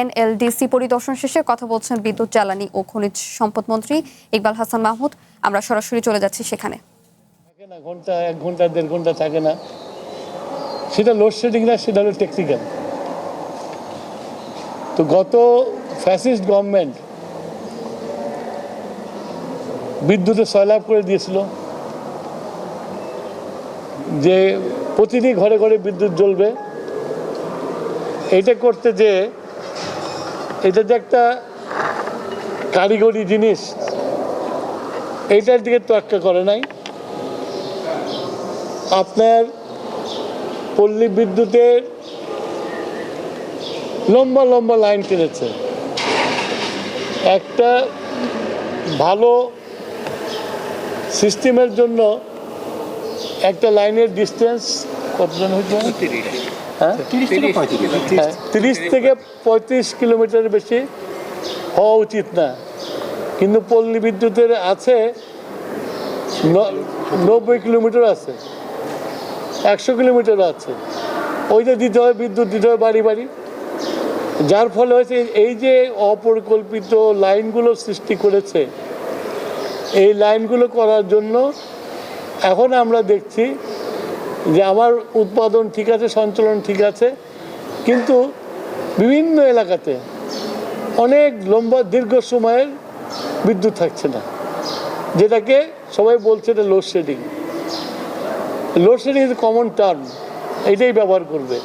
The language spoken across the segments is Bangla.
এনএলডিসি পরিদর্শন শেষে কথা বলছেন বিদ্যুৎ, জ্বালানি ও খনিজ সম্পদ মন্ত্রী ইকবাল হাসান মাহমুদ। আমরা সরাসরি চলে যাচ্ছি সেখানে। থাকে না, ঘন্টা 1 ঘন্টা 1.5 ঘন্টা থাকে না, সেটা লোডশেডিং না, সেটা হলো টেকনিক্যাল। তো গত ফ্যাসিস্ট গভর্নমেন্ট বিদ্যুতে সয়লাভ করে দিয়েছিল যে প্রতিটি ঘরে ঘরে বিদ্যুৎ জ্বলবে। এটা করতে যে এটা যে একটা কারিগরি জিনিস, এইটার দিকে তোয়াক্কা করে নাই। আপনার পল্লী বিদ্যুতের লম্বা লম্বা লাইন টেনেছে। একটা ভালো সিস্টেমের জন্য একটা লাইনের ডিস্টেন্স কতজন হয়েছে? 30 থেকে 35 কিলোমিটার বেশি হওয়া উচিত না, কিন্তু পল্লী বিদ্যুতের আছে 90 কিলোমিটার আছে, 100 কিলোমিটার আছে। ওইটা দিতে হয়, বিদ্যুৎ দিতে হয় বাড়ি বাড়ি। যার ফলে হয়েছে এই যে অপরিকল্পিত লাইনগুলো সৃষ্টি করেছে, এই লাইনগুলো করার জন্য এখন আমরা দেখছি যে আমার উৎপাদন ঠিক আছে, সঞ্চালন ঠিক আছে, কিন্তু বিভিন্ন এলাকাতে অনেক লম্বা দীর্ঘ সময়ের বিদ্যুৎ থাকছে না, যেটাকে সবাই বলছে এটা load shedding. Load shedding is common term, এটাই ব্যবহার করবে,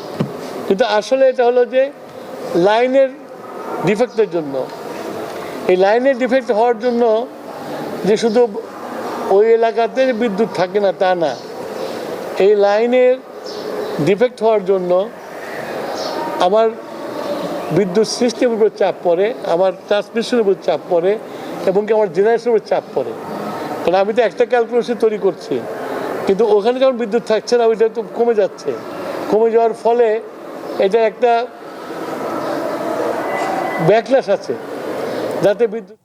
কিন্তু আসলে এটা হলো যে লাইনের ডিফেক্টের জন্য। এই লাইনের ডিফেক্ট হওয়ার জন্য যে শুধু ওই এলাকাতে বিদ্যুৎ থাকে না তা না, এই লাইনের ডিফেক্ট হওয়ার জন্য আমার বিদ্যুৎ সিস্টেমের উপর চাপ পড়ে, আমার ট্রান্সমিশনের উপর চাপ পড়ে, এবং কি আমার জেনারেশনের উপর চাপ পড়ে। কারণ আমি তো একটা ক্যালকুলেশন তৈরি করছি, কিন্তু ওখানে যখন বিদ্যুৎ থাকছে না, ওইটা তো কমে যাচ্ছে। কমে যাওয়ার ফলে এটা একটা ব্যাকল্যাশ আছে, যাতে বিদ্যুৎ